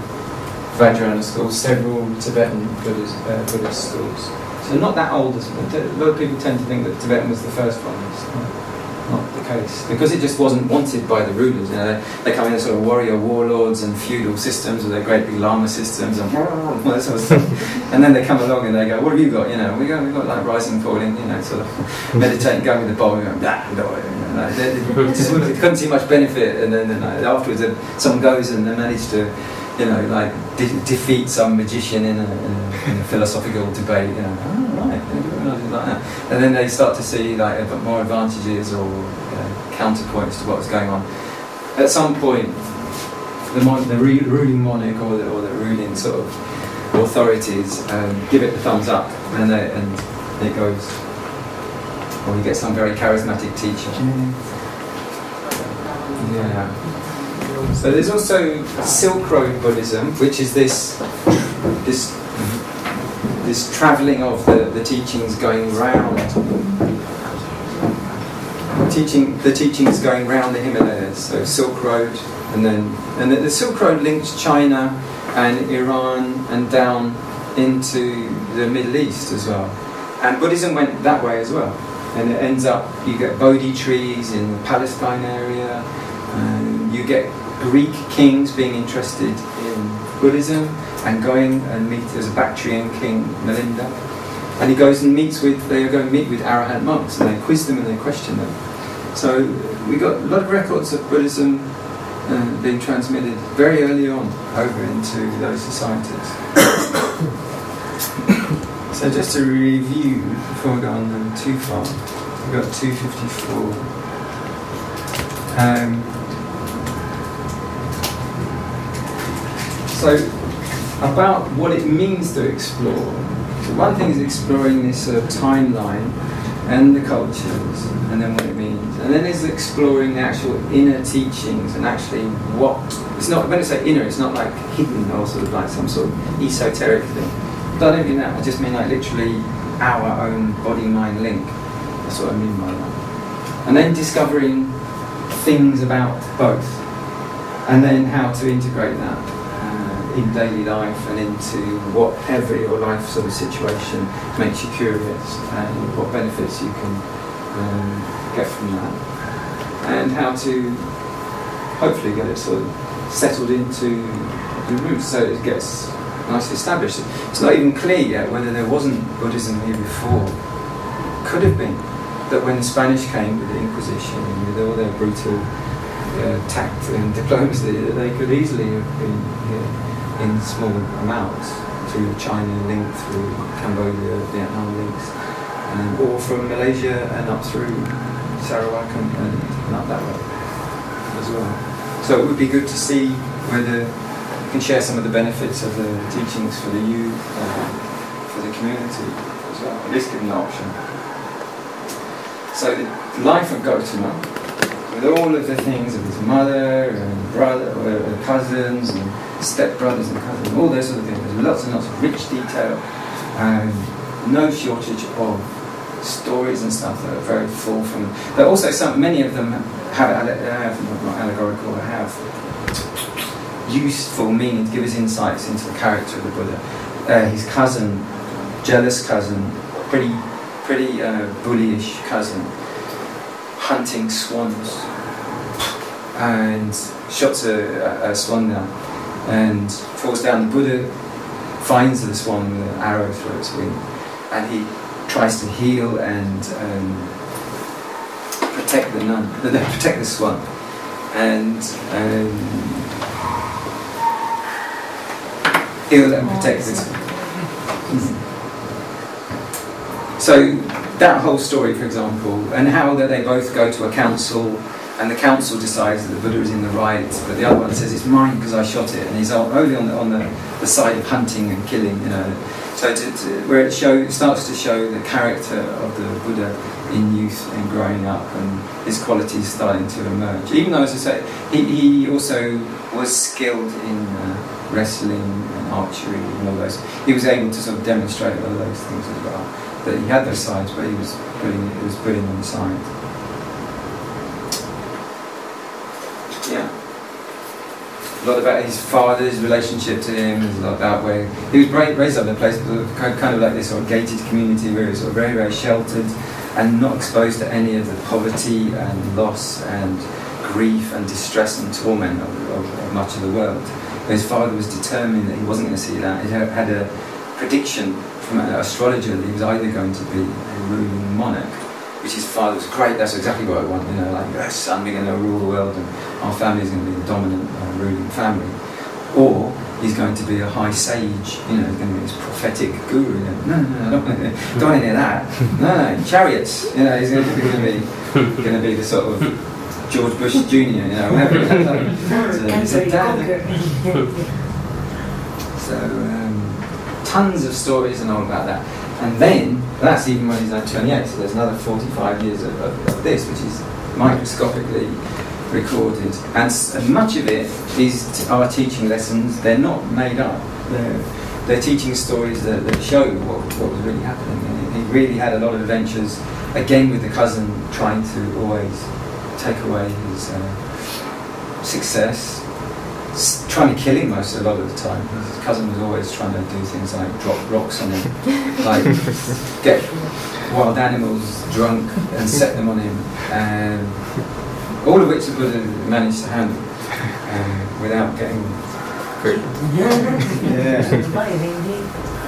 Vajrayana schools, several Tibetan Buddhist schools. So not that old. A lot of people tend to think that Tibetan was the first one. It's not the case, because it just wasn't wanted by the rulers. They come in as sort of warrior warlords and feudal systems with their great big lama systems and all that sort of stuff. And then they come along and they go, "What have you got? We've got like rising, falling, sort of meditate, go with the bowl, and go, they couldn't see much benefit." And then afterwards, someone goes and they manage to, defeat some magician in a philosophical debate. Like that. And then they start to see like more advantages or counterpoints to what was going on. At some point, the ruling monarch or the ruling sort of authorities give it the thumbs up, and it goes, or you get some very charismatic teacher. Yeah. So there's also Silk Road Buddhism, which is this travelling of the teachings going round. The teachings going round the Himalayas. So Silk Road, and the Silk Road links China and Iran and down into the Middle East as well. And Buddhism went that way as well. And it ends up, you get Bodhi trees in the Palestine area, and you get Greek kings being interested in Buddhism and going and meet, there's a Bactrian king, Melinda, and he goes and they go and meet with Arahant monks, and they quiz them and they question them. So we got a lot of records of Buddhism being transmitted very early on over into those societies. So just to review, before we go on too far, we've got 254. So about what it means to explore. So one thing is exploring this sort of timeline and the cultures, and then what it means. And then there's exploring the actual inner teachings and actually what, it's not, when I say inner, it's not like hidden or sort of like some sort of esoteric thing. But I don't mean that, I just mean like literally our own body-mind link. That's what I mean by that. And then discovering things about both, and then how to integrate that in daily life and into whatever your life sort of situation makes you curious, and what benefits you can get from that, and how to hopefully get it sort of settled into the roots so it gets nicely established. It's not even clear yet whether there wasn't Buddhism here before. Could have been that when the Spanish came with the Inquisition and with all their brutal tact and diplomacy, that they could easily have been here in small amounts through China link, through Cambodia, Vietnam links, or from Malaysia and up through Sarawak and up that way as well. So it would be good to see whether you can share some of the benefits of the teachings for the youth, for the community as well. at least given the option. So the life of Gautama, with all of the things of his mother and brother, or cousins and stepbrothers and cousins, all those sort of things. There's lots and lots of rich detail, and no shortage of stories and stuff that are very full from. But also, many of them have not allegorical, have useful meaning to give us insights into the character of the Buddha. His cousin, jealous cousin, pretty bullyish cousin, hunting swans, and shots a swan down and falls down. The Buddha finds the swan with an arrow through its wing, and he tries to heal and protect the swan, and heal and protect it. So that whole story, for example, and how that they both go to a council, and the council decides that the Buddha is in the right, but the other one says it's mine because I shot it, and he's only on the side of hunting and killing, you know. So where it starts to show the character of the Buddha in youth and growing up, and his qualities starting to emerge. Even though, as I say, he also was skilled in wrestling and archery and all those. He was able to sort of demonstrate all those things as well. That he had those sides, but he was putting them aside. Yeah. A lot about his father's relationship to him. There's a lot about where he was raised up in a place kind of like this sort of gated community where he was sort of very, very sheltered and not exposed to any of the poverty and loss and grief and distress and torment of much of the world. But his father was determined that he wasn't going to see that. He had a prediction from an astrologer that he was either going to be a ruling monarch, which his father was great, that's exactly what I want, you know, like, yes, son, we're going to rule the world and our family is going to be the dominant ruling family. Or he's going to be a high sage, you know, he's going to be this prophetic guru. You know, no, I don't want to hear that. No, chariots, you know, he's going to be the sort of George Bush Jr., you know, whatever. So, tons of stories and all about that. And then, that's even when he's only 28, so there's another 45 years of this, which is microscopically recorded. And much of it are teaching lessons. They're not made up. They're teaching stories that show what was really happening. And he really had a lot of adventures, again with the cousin, trying to always take away his success. Trying to kill him a lot of the time. His cousin was always trying to do things like drop rocks on him, like get wild animals drunk and set them on him, and all of which the Buddha managed to handle without getting hurt. Yeah.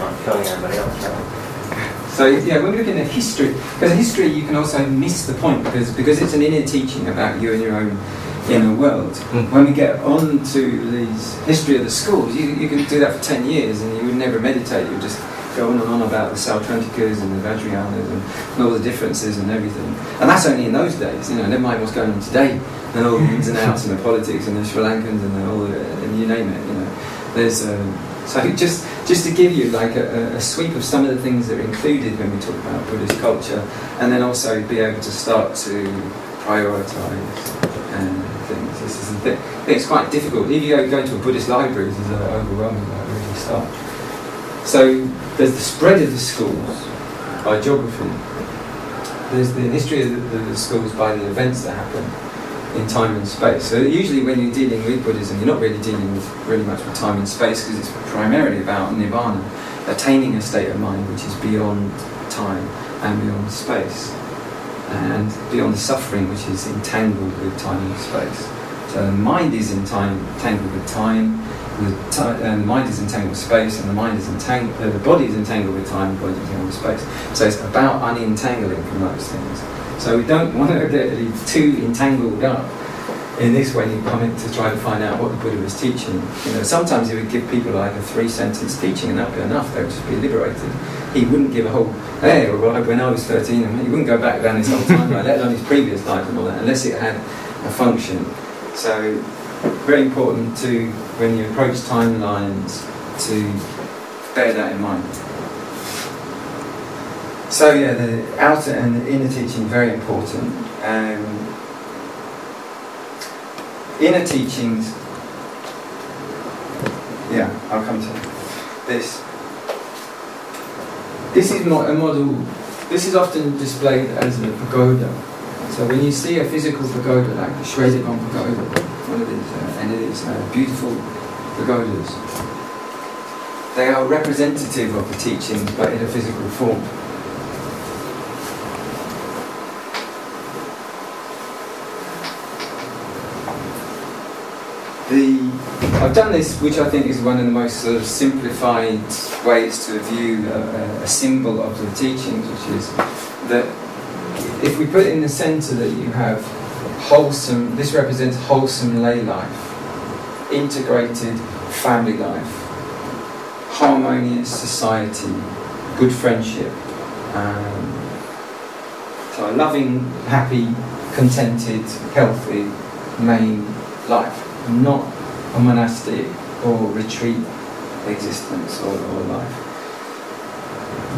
Not killing everybody else, right? So yeah, when we're looking at history, because in history you can also miss the point because it's an inner teaching about you and your own inner world. When we get on to these history of the schools, you can do that for 10 years and you would never meditate. You would just go on and on about the Sautranticas and the Vajrayanas and all the differences and everything. And that's only in those days, you know, never mind what's going on today and all the ins and outs and the politics and the Sri Lankans and and you name it, you know. There's so just to give you like a sweep of some of the things that are included when we talk about Buddhist culture, and then also be able to start to prioritise things. This is the thing. I think it's quite difficult. If you go to a Buddhist library, this is overwhelming, like, really start. So there's the spread of the schools by geography. There's the history of the schools by the events that happen in time and space. So usually when you're dealing with Buddhism, you're not really dealing with really much with time and space because it's primarily about nirvana, attaining a state of mind which is beyond time and beyond space, and beyond suffering which is entangled with time and space. So the mind is entangled with time, and the mind is entangled with space, and the mind is entangled. The body is entangled with time, and the body is entangled with space. So it's about unentangling from those things. So we don't want to get too entangled up in this when you come in to try to find out what the Buddha was teaching. You know, sometimes he would give people like a 3-sentence teaching, and that would be enough. They would just be liberated. He wouldn't give a whole, hey, well, when I was 13, and he wouldn't go back down his whole timeline, let alone his previous life and all that, unless it had a function. So, very important to, when you approach timelines, to bear that in mind. So yeah, the outer and the inner teaching very important. Inner teachings. Yeah, I'll come to this. This is not a model. This is often displayed as a pagoda. So when you see a physical pagoda, like the Shwedagon pagoda, one of these, and it is beautiful pagodas, they are representative of the teachings, but in a physical form. I've done this, which I think is one of the most sort of simplified ways to view a symbol of the teachings, which is that if we put in the centre that you have wholesome, this represents wholesome lay life, integrated family life, harmonious society, good friendship, so a loving, happy, contented, healthy main life, not a monastic or retreat existence or life.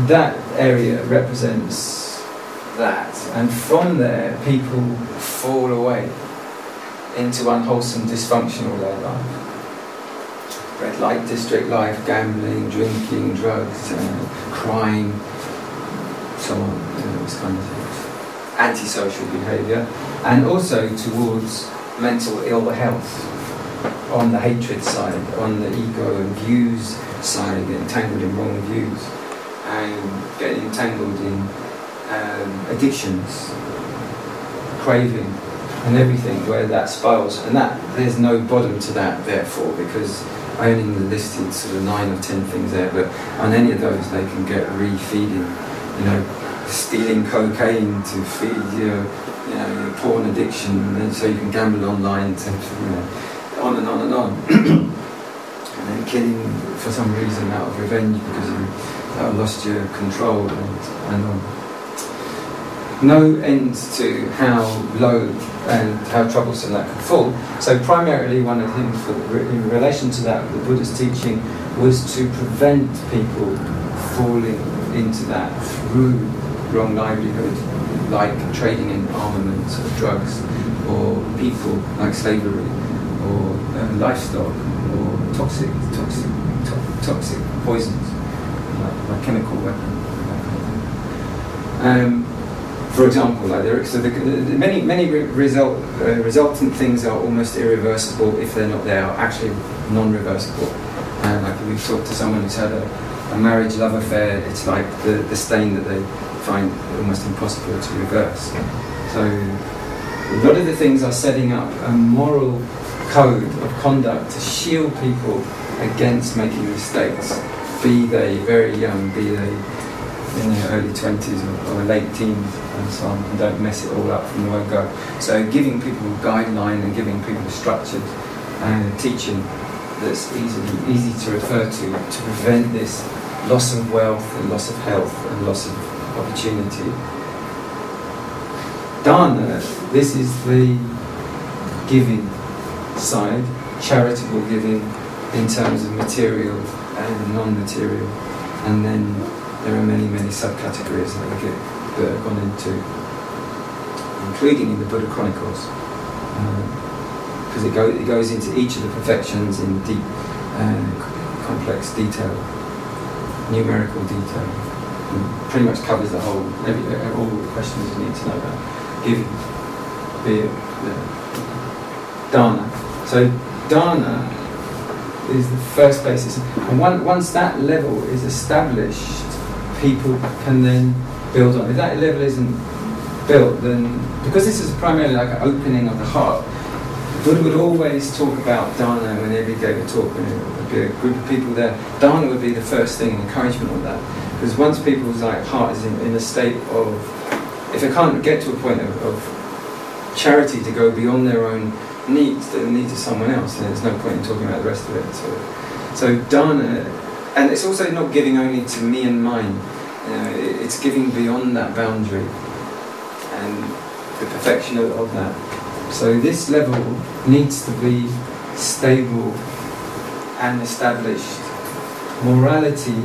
That area represents that, and from there people fall away into unwholesome, dysfunctional their life. Red light district life, gambling, drinking, drugs, crime, so on, this kind of things. Antisocial behaviour, and also towards mental ill health. On the hatred side, on the ego and views side, getting entangled in wrong views, and getting entangled in addictions, craving, and everything where that spirals. And that there's no bottom to that, therefore, because I only listed sort of 9 or 10 things there, but on any of those they can get refeeding. Stealing cocaine to feed your porn addiction, and so you can gamble online to on and on and on. And then killing for some reason out of revenge because you have lost your control and on. No end to how low and how troublesome that could fall. So primarily one of the things in relation to that, the Buddha's teaching was to prevent people falling into that through wrong livelihood, like trading in armaments or drugs, or people like slavery, or livestock, or toxic poisons, like chemical weapons, that kind of thing. For example, many resultant things are almost irreversible if they're not. They are actually non-reversible. Like if we've talked to someone who's had a marriage love affair, it's like the stain that they find almost impossible to reverse. So a lot of the things are setting up a moral code of conduct to shield people against making mistakes, be they very young, be they in their early 20s or late teens and so on, and don't mess it all up from the word go. So giving people a guideline and giving people structured teaching that's easy to refer to prevent this loss of wealth and loss of health and loss of opportunity. Dana, this is the giving side, charitable giving in terms of material and non-material, and then there are many subcategories that are gone into, including in the Buddha Chronicles, because it goes into each of the perfections in deep, complex detail, numerical detail, and pretty much covers the whole, all the questions you need to know about giving, be it dana. So dana is the first basis, and once that level is established, people can then build on. If that level isn't built, then, because this is primarily like an opening of the heart, Buddha would always talk about dana whenever he gave a talk, when there would be a group of people there. Dana would be the first thing, encouragement of that. Because once people's heart is in a state of, if they can't get to a point of charity to go beyond their own needs, the needs of someone else, then there's no point in talking about the rest of it. So dana, and it's also not giving only to me and mine. It's giving beyond that boundary and the perfection of that. So this level needs to be stable and established. Morality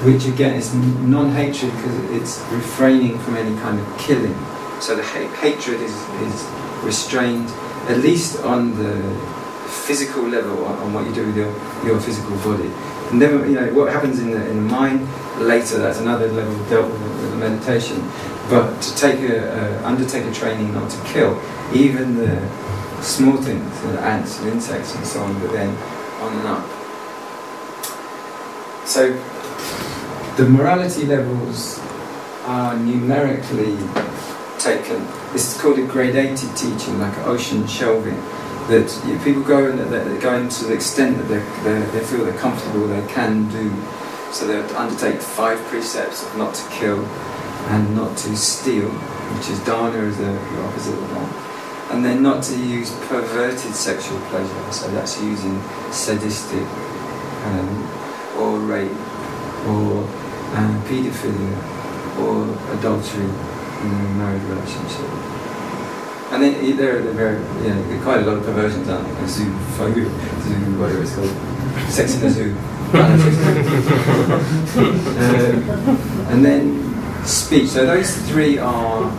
which again is non-hatred because it's refraining from any kind of killing. So the hatred is restrained, at least on the physical level, on what you do with your physical body. And then, you know, what happens in the mind later, that's another level dealt with the meditation. But to undertake a training not to kill, even the small things, the ants and insects and so on, but then on and up. So the morality levels are numerically taken. This is called a gradated teaching, like an ocean shelving. That people go and they're going to the extent that they feel they're comfortable, they can do. So they undertake 5 precepts of not to kill and not to steal, which is dana, is the opposite of that. And then not to use perverted sexual pleasure, so that's using sadistic or rape or paedophilia or adultery in a married relationship. And then there are quite a lot of perversions, aren't there? Zoo, whatever it's called. Sex in the zoo. And then speech. So those 3 are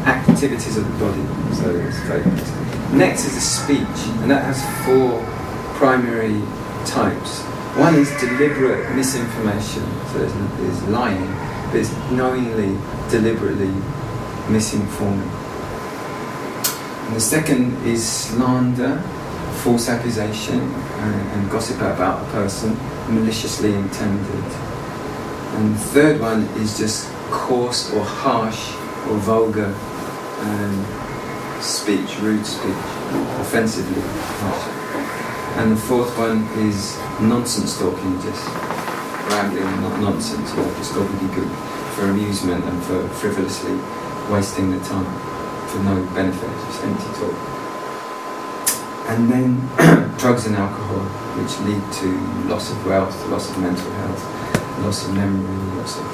activities of the body. So it's very interesting. Next is the speech, and that has 4 primary types. One is deliberate misinformation. So there's lying, but it's knowingly, deliberately misinforming. And the second is slander, false accusation, and gossip about a person, maliciously intended. And the third one is just coarse or harsh or vulgar speech, rude speech, offensively harsh. And the fourth one is nonsense talking, just rambling, not nonsense, or just gobbledygook for amusement and for frivolously wasting the time for no benefit, just empty talk. And then drugs and alcohol, which lead to loss of wealth, loss of mental health, loss of memory, loss of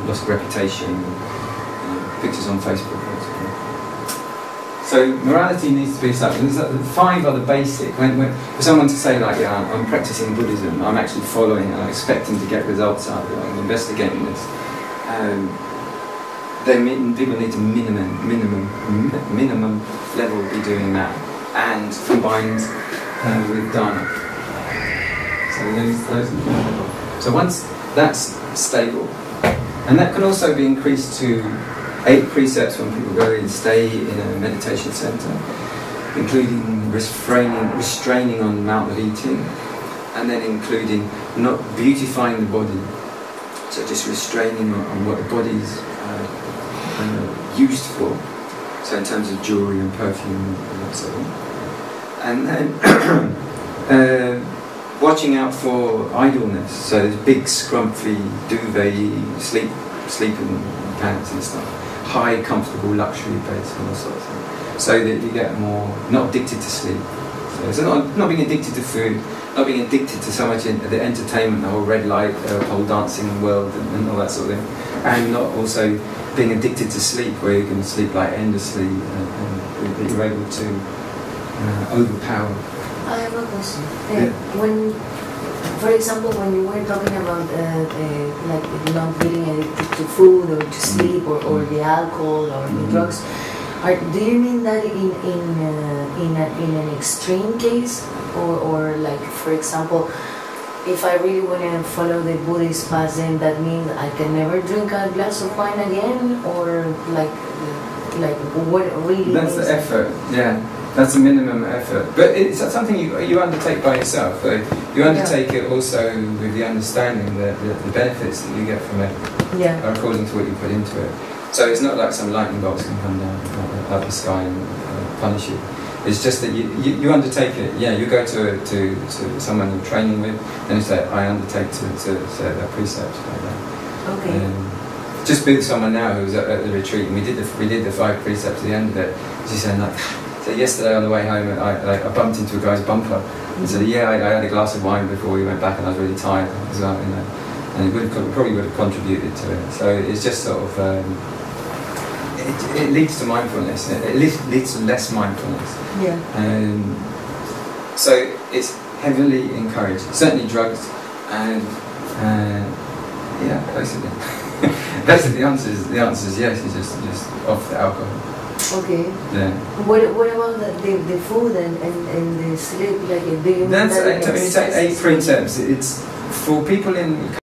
loss of reputation, pictures on Facebook. So morality needs to be something. The 5 are the basic. When for someone to say like, yeah, I'm practicing Buddhism, I'm actually following, and I'm expecting to get results out of it, I'm investigating this. People need to minimum level be doing that, and combined with dana. So those are so once that's stable, and that can also be increased to 8 precepts when people go and stay in a meditation center, including restraining on the amount of eating, and then including not beautifying the body, so just restraining on what the body's used for, so in terms of jewelry and perfume and that sort of thing. And then watching out for idleness, so there's big scrumpy duvet sleeping pants and stuff, high comfortable luxury beds and all sorts of things, so that you get more, not addicted to sleep. So not being addicted to food, not being addicted to so much the entertainment, the whole red light, whole dancing world and all that sort of thing, and not also being addicted to sleep, where you can sleep like endlessly and you're able to overpower. I have a question. When, for example, when you were talking about like not getting addicted to food or to sleep or the alcohol or the drugs, do you mean that in an extreme case, or like, for example, if I really want to follow the Buddhist path, then that means I can never drink a glass of wine again, or like what really? That's the effort. Yeah. That's a minimum effort, but it's something you undertake by yourself. You undertake it also with the understanding that the benefits that you get from it are according to what you put into it. So it's not like some lightning bolts can come down out of the sky and punish you. It's just that you undertake it. Yeah, you go to someone you're training with, and you say, I undertake to say that precept like that. Okay. Just be with someone now who's at the retreat, and we did the 5 precepts at the end of it. She's saying like. So yesterday on the way home, I bumped into a guy's bumper and said, I had a glass of wine before we went back, and I was really tired as well, and it probably would have contributed to it. So it's just sort of, it leads to mindfulness, it leads to less mindfulness. Yeah. So it's heavily encouraged. Certainly drugs And yeah, basically. Basically, the answer is yes. You just off the alcohol. Okay. Yeah. What about the food and the sleep? Like, do you That's, I mean, it's 8 precepts. It's for people in